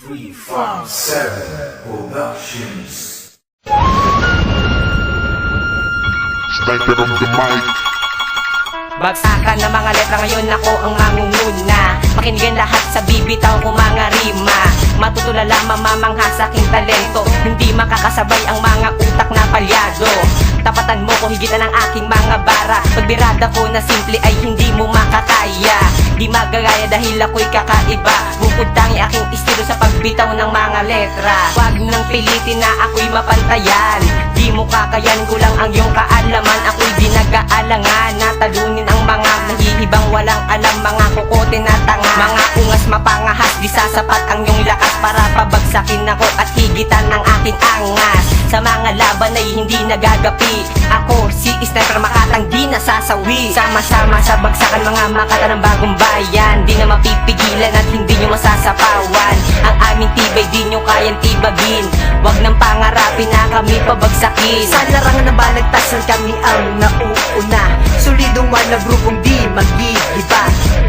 357 Productions. Sniper on the mic. Bagsakan ng mga letra ngayon ako ang mangunguna. Pakinggan lahat sa bibitaw ko mga rima. Matutulala mamamangha sa aking talento. Hindi makakasabay ang mga utak na palyado. Tapatan mo ko higitan ng aking mga bara. Pagbirada ko na simple ay hindi mo makakaya. Di magagaya dahil ako'y kakaiba. Bukod tangi aking estilo sa pagbitaw ng mga letra. Wag nang pilitin na ako'y mapantayan. Di mo kakayan, kulang ang iyong kaalaman. Ako'y di nag-aalangan na talunin ang mga nahihibang walang alam. Mga kukote na tanga, mga ungas mapangahas. Di sasapat ang iyong lakas para pabagsakin ako at higitan ng aking angas. Sa mga laban ay hindi nagagapi. Ako si Sniper Makatang di nasasawi. Sama-sama sa bagsakan mga makata ng bagong bayan. Di na mapipigilan at hindi nyo masasapawan. Ang aming tibay di nyo kayang tibagin. Wag nang pangarapin na kami pabagsakin. Sa larangan ng balagtasan kami ang nauuna. Solidong wala grupong di maghihiba.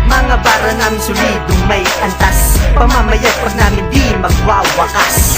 Mga bara namin solidong may antas. Pamamayat pag namin di magwawakas.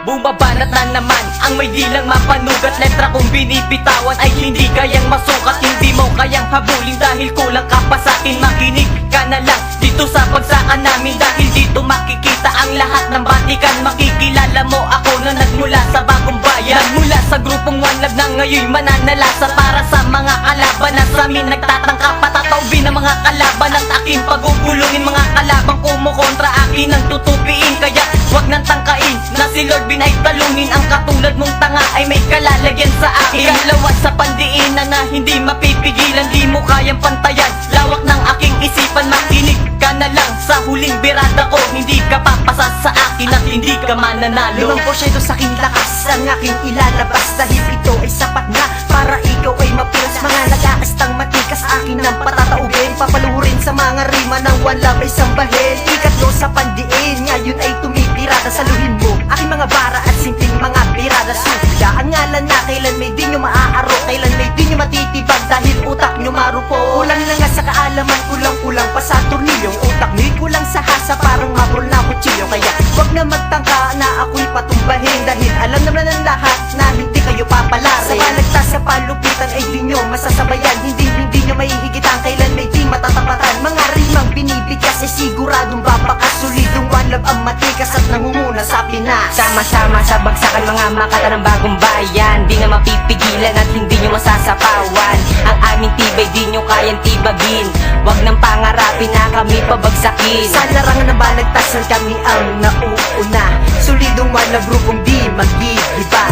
Bumabanat na naman ang may dilang mapanugat. Letra kong binibitawan ay hindi kayang masukat. Hindi mo kayang habulin dahil kulang ka pa sa'kin. Makinig ka na lang dito sa pagsakan namin. Dahil dito makikita ang lahat ng batikan. Makikilala mo ako na nagmula sa bagong bayan. Nagmula sa grupong One Love na ngayon mananalasa. Para sa mga kalaban na sa amin nagtatangka. Patatawbin ang mga kalaban at aking pagugulungin. Mga kalabang kumukontra akin ang tutupiin. Kaya wag nang tangkain na si Lord Binay talunin. Ang katulad mong tanga ay may kalalagyan sa akin. Ikalawa sa pandiinan na hindi mapipigilan. Di mo kayang pantayan lawak ng aking isipan. Makinig ka na lang sa huling birada ko. Hindi ka papasa sa akin at hindi ka mananalo. 5% sa aking lakas ang aking ilalabas. Dahil ito ay sapat na para ikaw ay mapilas. Mga nag-aastang matikas akin ang patataubin. Papaluhurin sa mga rima ng One Love ay sambahin. Ikatlo sa pandiin ngayon ay tumitirada. Saluhin mo aking mga bara at simpleng mga birada. Supla ang ngalan na kailan may di nyo maaaro. Kailan may di nyo matitibag dahil utak nyo marupo. Kulang na nga sa kaalaman, kulang-kulang pa sa tornilyong utak nyo'y kulang sa hasa, parang mabrol na kutsilyo. Kaya wag na magtangka na ako'y patumbahin. Dahil alam naman ng lahat na hindi kayo papalarin. Sa balagtas sa palupitan ay di nyo masasabayan. Hindi nyo mahihigitan, kailan may di matatapatan. Mga rimang binibigkas ay siguradong babakas. Solidong One Love ang matikas at nangunguna sa Pinas. Sama-sama sa bagsakan mga makata ng bagong bayan. Di na mapipigilan at hindi nyo masasapawan. Ang aming tibay di nyo kayang tibagin. Wag nang pangarapin na kami pabagsakin. Sa larangan ng balagtasan kami ang nauuna. Solidong One Love grupong di maghihiba.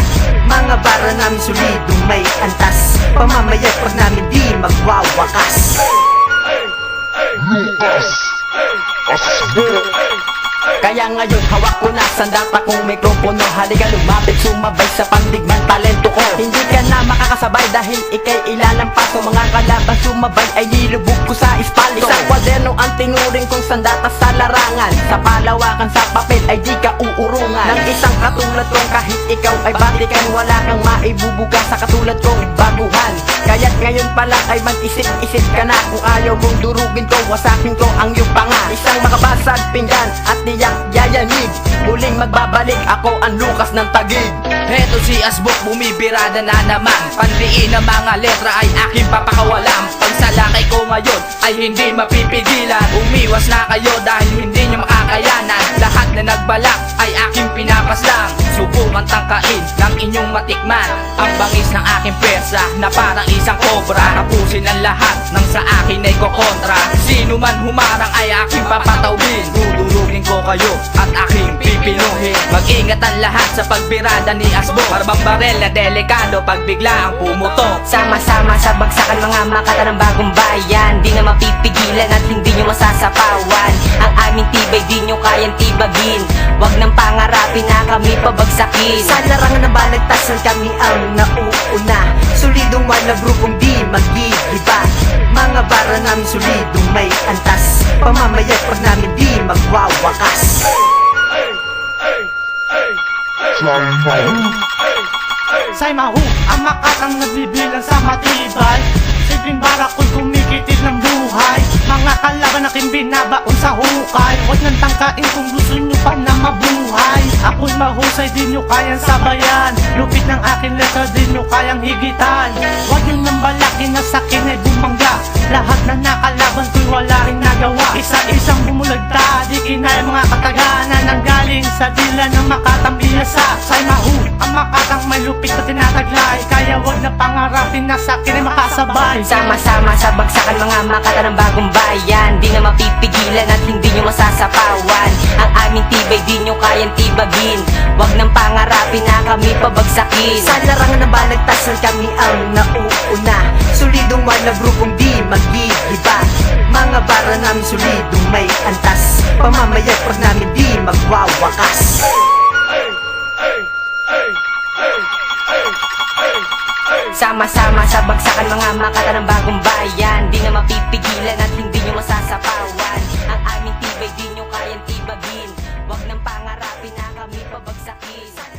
Mga bara namin solidong may antas. Pamamayat pag namin di magwawakas. Lucas Asbo. Kaya ngayon hawak ko na sandata kong mikropono. Halika lumapit sumabay sa pandigman talento ko. Hindi ka na makakasabay dahil ikay ilalampas. O mga kalaban sumabay ay nilubog ko sa espalyo. Isang kwaderno ang tinuring kong sandata sa larangan. Sa palawakan sa papel ay di ka uurungan. Ng isang katulad kong kahit ikaw ay batikan. Wala kang maibubuga sa katulad kong baguhan. Kaya't ngayon pa lang ay mag-isip-isip ka na. Kung ayaw mong durugin ko, wasakin ko ang iyong panga. Isang makabasag pinggan at tiyak yayanig. Muling magbabalik ako ang Lucas ng Taguig. Heto si Asbok bumibirada na naman. Pandiin ng mga letra ay aking papakawalan. Pagsalakay ko ngayon ay hindi mapipigilan. Umiwas na kayo dahil hindi nyo makakayanan. Lahat na nagbalak ay aking pinapaslang. Subukan tangkain ng inyong matikman. Ang bangis ng aking persa na parang isang kobra. Tapusin ang lahat ng sa akin ay kokontra. Sino man humarang ay aking papatawin. Dudurugin ko kayo at aking pipinuhin. Mag-ingat ang lahat sa pagbirada ni Asbo. Barbang barel na delikado pag bigla ang pumutok. Sama-sama sa bagsakan mga makata ng bagong bayan. Di na mapipigilan at hindi nyo masasapawan. Ang aming tibay di nyo kayang tibagin. Wag nang pangarapin na kami pabagsakin. Sa larangan ng balagtasan kami ang nauuna. Solidong One Love grupong di maghihiba. Mga bara namin solidong may antas. Pamamayat pag namin di magwawakas. Say mahu, ang makatang nagbibilang sa matibay. Simpleng bara ko'y kumikitil ng buhay. Mga binabaon sa hukay. Huwag nang tangkain kung gusto nyo pa na mabuhay. Ako'y mahusay, di nyo kayang sabayan. Lupit ng aking letra, di nyo kayang higitan. Huwag nyo nang balakin na sakin ay bumangga. Lahat na nakalaban ko'y wala rin nagawa. Isa-isang bumulagta, di kinaya mga kataganan. Ang galing sa dila ng Makatang biyasa. Say Mahu, ang Makatang may lupit na tinataglay. Kaya wag na pangarapin na sakin ay makasabay. Sama-sama sa bagsakan mga Makata ng bagong bayan. Di na mapipigilan at hindi nyo masasapawan. Ang aming tibay di nyo kayang tibagin. Wag nang pangarapin na kami pabagsakin. Sa larangan ng balagtasan kami ang nauuna. Solidong mga grupong di magigiba. Mga bara namin solidong may antas. Pamamayag pag namin di magwawakas. Sama-sama sa bagsakan mga Makata ng bagong bayan. Di na mapipigilan at hindi nyo masasapawan. Ang aming tibay di nyo kayang tibagin. Wag nang pangarapin na kami pabagsakin.